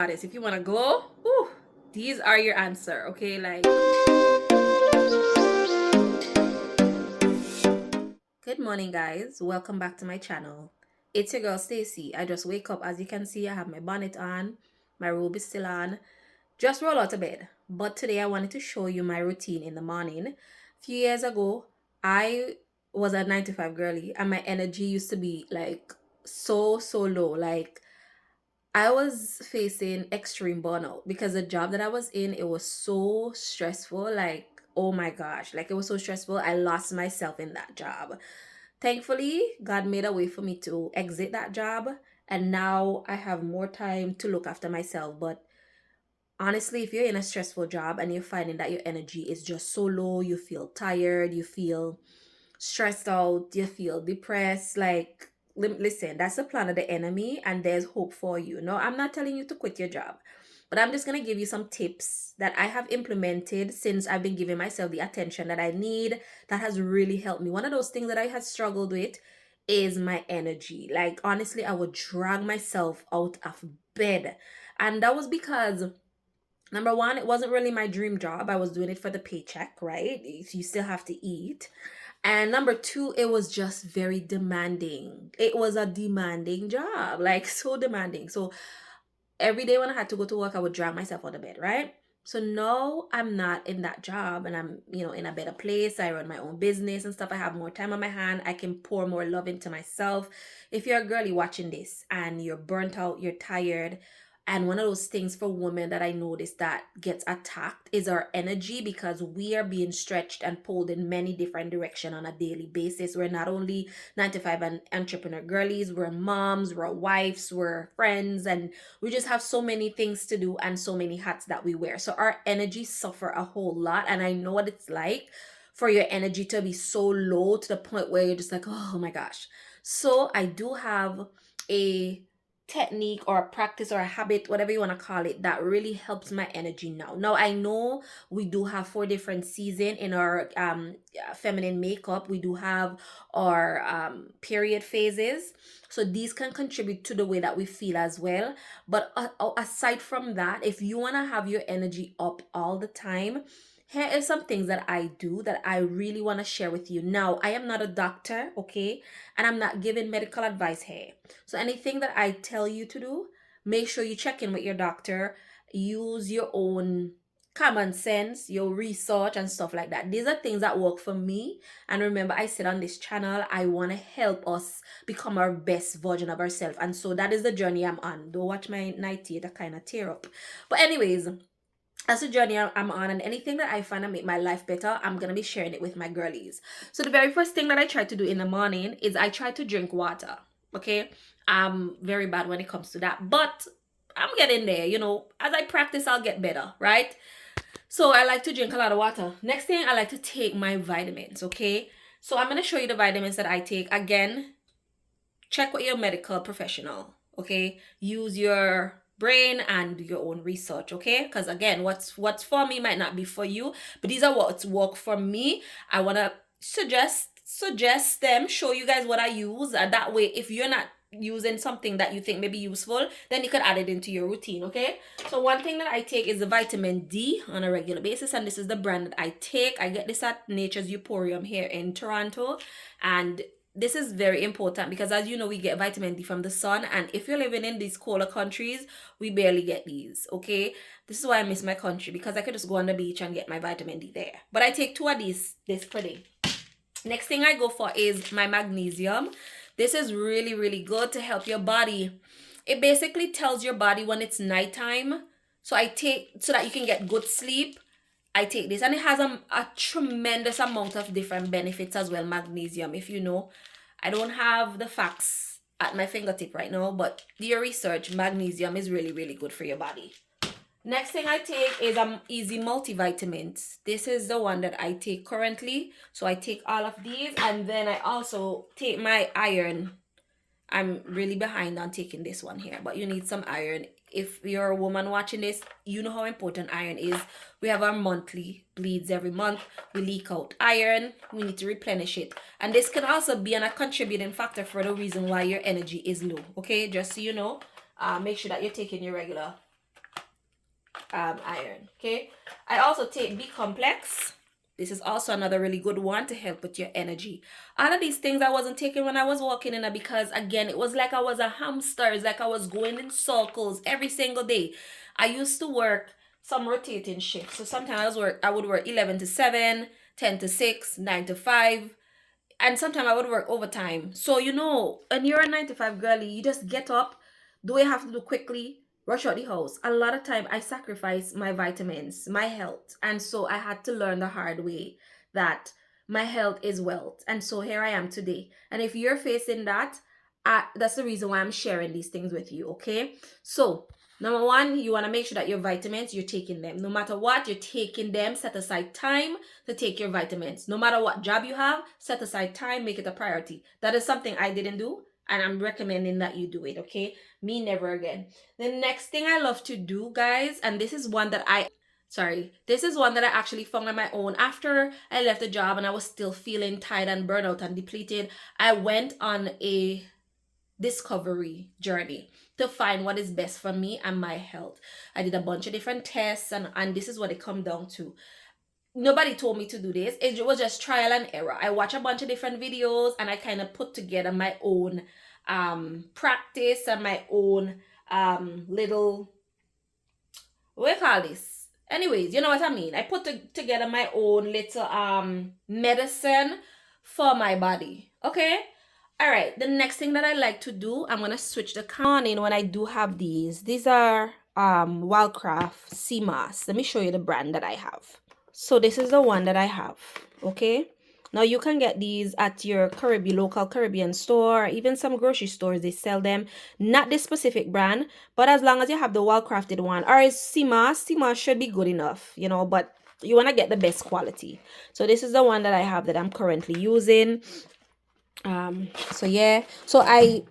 Goddess, if you want to glow, these are your answer, okay? Like, good morning, guys. Welcome back to my channel. It's your girl Stacy. I just wake up. As you can see, I have my bonnet on, my robe is still on. Just roll out of bed. But today I wanted to show you my routine in the morning. A few years ago, I was a 9 to 5 girly, and my energy used to be like so low. Like, I was facing extreme burnout because the job that I was in, it was so stressful. Like, oh my gosh, like it was so stressful. I lost myself in that job. Thankfully, God made a way for me to exit that job, and now I have more time to look after myself. But honestly, if you're in a stressful job and you're finding that your energy is just so low, you feel tired, you feel stressed out, you feel depressed, like, listen, that's a plan of the enemy, and there's hope for you. No, I'm not telling you to quit your job, but I'm just going to give you some tips that I have implemented since I've been giving myself the attention that I need. That has really helped me. One of those things that I had struggled with is my energy. Like, honestly, I would drag myself out of bed, and that was because number one, it wasn't really my dream job. I was doing it for the paycheck, right? You still have to eat. And number two, it was just very demanding. It was a demanding job, like so demanding. So every day when I had to go to work, I would drag myself out of bed, right? So now I'm not in that job, and I'm, in a better place. I run my own business and stuff. I have more time on my hand. I can pour more love into myself. If you're a girly watching this and you're burnt out, you're tired, and one of those things for women that I noticed that gets attacked is our energy, because we are being stretched and pulled in many different directions on a daily basis. We're not only 9 to 5 and entrepreneur girlies, we're moms, we're wives, we're friends, and we just have so many things to do and so many hats that we wear. So our energy suffer a whole lot. And I know what it's like for your energy to be so low to the point where you're just like, oh my gosh. So I do have a technique or a practice or a habit, whatever you want to call it, that really helps my energy now. Now I know we do have 4 different seasons in our feminine makeup. We do have our period phases, so these can contribute to the way that we feel as well. But aside from that, if you want to have your energy up all the time, here are some things that I do that I really want to share with you. Now, I am not a doctor, okay? And I'm not giving medical advice here. So anything that I tell you to do, make sure you check in with your doctor, use your own common sense, your research and stuff like that. These are things that work for me. And remember, I said on this channel, I want to help us become our best version of ourselves. And so that is the journey I'm on. Don't watch my night theater kind of tear up. But anyways, that's the journey I'm on, and anything that I find to make my life better, I'm gonna be sharing it with my girlies. So the very first thing that I try to do in the morning is I try to drink water. Okay, I'm very bad when it comes to that, but I'm getting there. As I practice, I'll get better, right? So I like to drink a lot of water. Next thing, I like to take my vitamins. Okay, so I'm gonna show you the vitamins that I take. Again, check with your medical professional. Okay, use your brain and your own research. Okay, because again, what's for me might not be for you, but these are what's work for me. I want to suggest them, show you guys what I use, and that way if you're not using something that you think may be useful, then you can add it into your routine. Okay, so one thing that I take is the vitamin D on a regular basis, and this is the brand that I take. I get this at Nature's Emporium here in Toronto, and this is very important because, as you know, we get vitamin D from the sun, and if you're living in these colder countries, we barely get these. Okay, this is why I miss my country, because I could just go on the beach and get my vitamin D there. But I take 2 of these this per day. Next thing I go for is my magnesium. This is really good to help your body. It basically tells your body when it's nighttime, so I take so that you can get good sleep. I take this, and it has a tremendous amount of different benefits as well. Magnesium, if you know, I don't have the facts at my fingertip right now, but do your research. Magnesium is really good for your body. Next thing I take is Easy Multivitamins. This is the one that I take currently. So I take all of these, and then I also take my iron. I'm really behind on taking this one here, but you need some iron. If you're a woman watching this, you know how important iron is. We have our monthly bleeds every month. We leak out iron. We need to replenish it. And this can also be a contributing factor for the reason why your energy is low. Okay, just so you know, make sure that you're taking your regular iron. Okay, I also take B complex. This is also another really good one to help with your energy. All of these things I wasn't taking when I was walking in it because again, it was like I was a hamster. It's like I was going in circles every single day. I used to work some rotating shifts. So sometimes I would work 11 to 7, 10 to 6, 9 to 5, and sometimes I would work overtime. So when you're a 9 to 5 girly, you just get up, do what you have to do quickly, rush out the house. A lot of time I sacrifice my vitamins, my health, and so I had to learn the hard way that my health is wealth. And so here I am today. And if you're facing that, that's the reason why I'm sharing these things with you. Okay, so number one, you want to make sure that your vitamins, you're taking them. No matter what, you're taking them. Set aside time to take your vitamins. No matter what job you have, set aside time, make it a priority. That is something I didn't do, and I'm recommending that you do it, okay? Me, never again. The next thing I love to do, guys, and this is one that I actually found on my own. After I left the job and I was still feeling tired and burnt out and depleted, I went on a discovery journey to find what is best for me and my health. I did a bunch of different tests, and this is what it come down to. Nobody told me to do this. It was just trial and error. I watch a bunch of different videos and I kind of put together my own practice and my own little, what do you call this? Anyways, you know what I mean. I put together my own little medicine for my body. Okay. All right. The next thing that I like to do, I'm gonna switch the morning when I do have these. These are Wildcraft sea mask. Let me show you the brand that I have. So this is the one that I have. Okay. Now you can get these at your local Caribbean store, even some grocery stores, they sell them. Not this specific brand, but as long as you have the well-crafted one, or Sima should be good enough, but you want to get the best quality. So this is the one that I have that I'm currently using. So yeah, so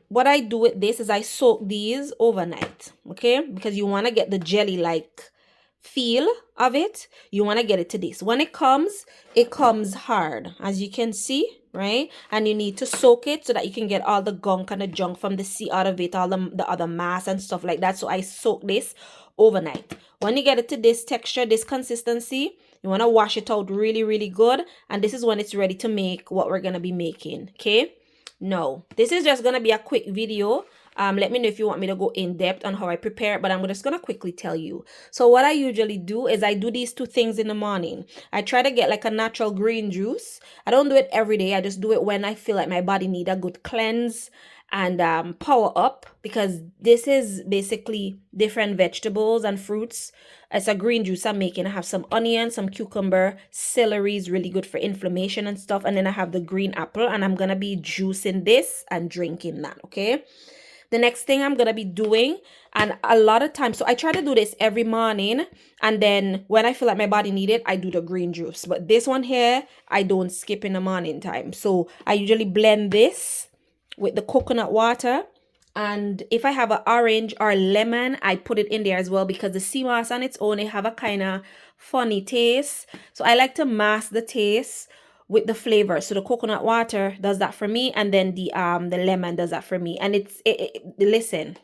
what I do with this is I soak these overnight, okay, because you want to get the jelly like feel of it. You want to get it to this. When it comes hard, as you can see, right? And you need to soak it so that you can get all the gunk and the junk from the sea out of it, all the other mass and stuff like that. So I soak this overnight. When you get it to this texture, this consistency, you want to wash it out really, really good. And this is when it's ready to make what we're going to be making. Okay. No, this is just going to be a quick video. Let me know if you want me to go in depth on how I prepare it, but I'm just going to quickly tell you. So what I usually do is I do these two things in the morning. I try to get like a natural green juice. I don't do it every day. I just do it when I feel like my body need a good cleanse and power up, because this is basically different vegetables and fruits. It's a green juice I'm making. I have some onion, some cucumber, celery is really good for inflammation and stuff, and then I have the green apple, and I'm gonna be juicing this and drinking that. Okay, the next thing I'm gonna be doing, and a lot of times, so I try to do this every morning, and then when I feel like my body need it, I do the green juice. But this one here, I don't skip in the morning time. So I usually blend this with the coconut water, and if I have an orange or lemon, I put it in there as well, because the sea moss on its own, it have a kind of funny taste. So I like to mask the taste with the flavor. So the coconut water does that for me, and then the lemon does that for me. And listen,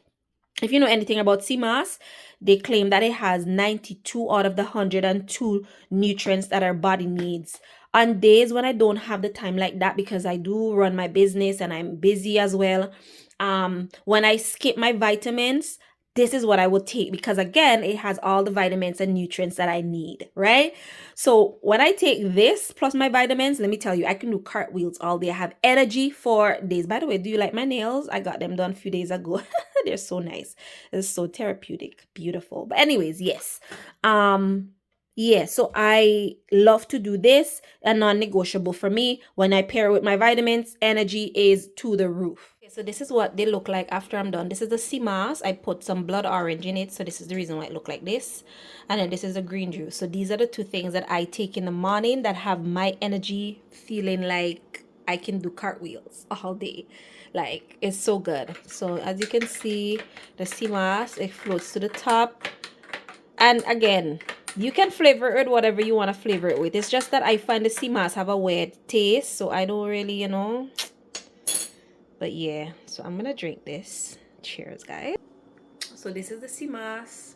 if you know anything about sea moss, they claim that it has 92 out of the 102 nutrients that our body needs. On days when I don't have the time like that, because I do run my business and I'm busy as well, when I skip my vitamins, this is what I would take, because again, it has all the vitamins and nutrients that I need, right? So when I take this plus my vitamins, let me tell you, I can do cartwheels all day. I have energy for days. By the way, do you like my nails? I got them done a few days ago. They're so nice. It's so therapeutic, beautiful. But anyways, yes. Yeah, so I love to do this, and non-negotiable for me. When I pair it with my vitamins, energy is to the roof. Okay, so this is what they look like after I'm done. This is the sea moss. I put some blood orange in it, so this is the reason why it look like this. And then this is the green juice. So these are the two things that I take in the morning that have my energy feeling like I can do cartwheels all day. Like, it's so good. So as you can see, the sea moss, it floats to the top. And again, you can flavor it whatever you want to flavor it with. It's just that I find the sea moss have a weird taste, so I don't really, But yeah, so I'm gonna drink this. Cheers, guys. So this is the sea moss.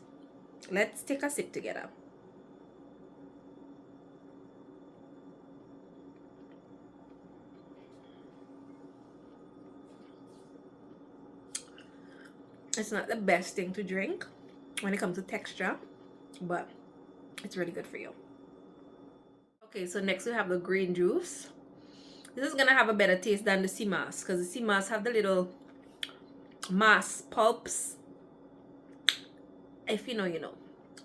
Let's take a sip together. It's not the best thing to drink when it comes to texture, but it's really good for you. Okay, so next we have the green juice. This is gonna have a better taste than the sea moss, because the sea moss have the little mass pulps. If you know, you know.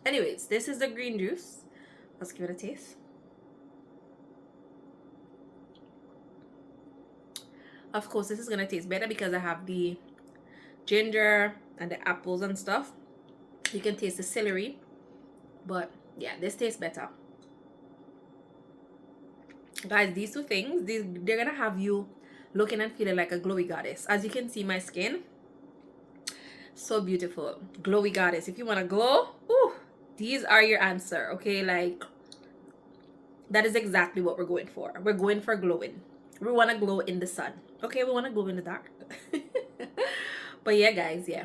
Anyways, this is the green juice. Let's give it a taste. Of course, this is gonna taste better because I have the ginger and the apples and stuff. You can taste the celery, but yeah, this tastes better. Guys, these two things, they're gonna have you looking and feeling like a glowy goddess. As you can see, my skin, so beautiful, glowy goddess. If you want to glow, ooh, these are your answer. Okay, like that is exactly what we're going for. We're going for glowing. We want to glow in the sun. Okay, we want to glow in the dark. But yeah, guys, yeah,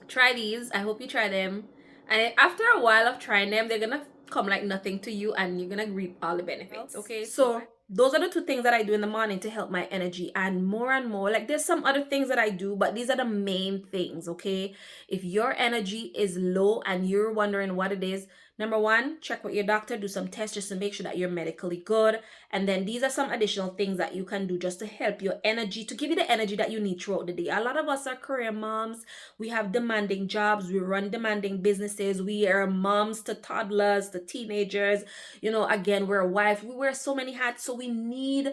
try these. I hope you try them, and after a while of trying them, they're gonna come like nothing to you, and you're gonna reap all the benefits. Okay, so those are the two things that I do in the morning to help my energy, and more, like there's some other things that I do, but these are the main things. Okay, if your energy is low and you're wondering what it is, number one, check with your doctor, do some tests just to make sure that you're medically good. And then these are some additional things that you can do just to help your energy, to give you the energy that you need throughout the day. A lot of us are career moms. We have demanding jobs. We run demanding businesses. We are moms to toddlers, to teenagers. You know, again, we're a wife. We wear so many hats. So we need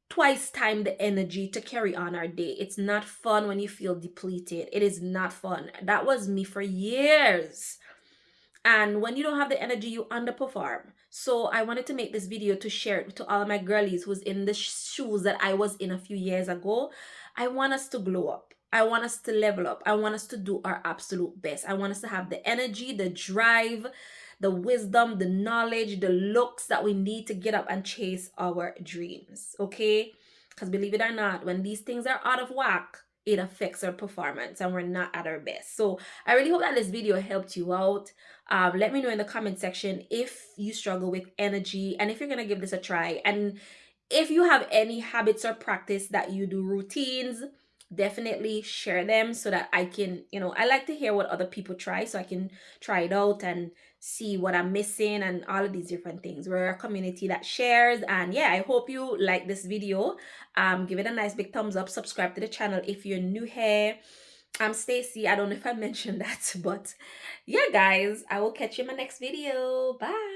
twice time the energy to carry on our day. It's not fun when you feel depleted. It is not fun. That was me for years. And when you don't have the energy, you underperform. So I wanted to make this video to share it to all of my girlies who's in the shoes that I was in a few years ago. I want us to glow up. I want us to level up. I want us to do our absolute best. I want us to have the energy, the drive, the wisdom, the knowledge, the looks that we need to get up and chase our dreams. Okay? Because believe it or not, when these things are out of whack, it affects our performance and we're not at our best. So I really hope that this video helped you out. Let me know in the comment section if you struggle with energy and if you're gonna give this a try, and if you have any habits or practice that you do, routines, definitely share them so that I can, I like to hear what other people try so I can try it out and see what I'm missing and all of these different things. We're a community that shares. And yeah, I hope you like this video. Give it a nice big thumbs up, subscribe to the channel if you're new here. I'm Stacy. I don't know if I mentioned that, but yeah, guys, I will catch you in my next video. Bye.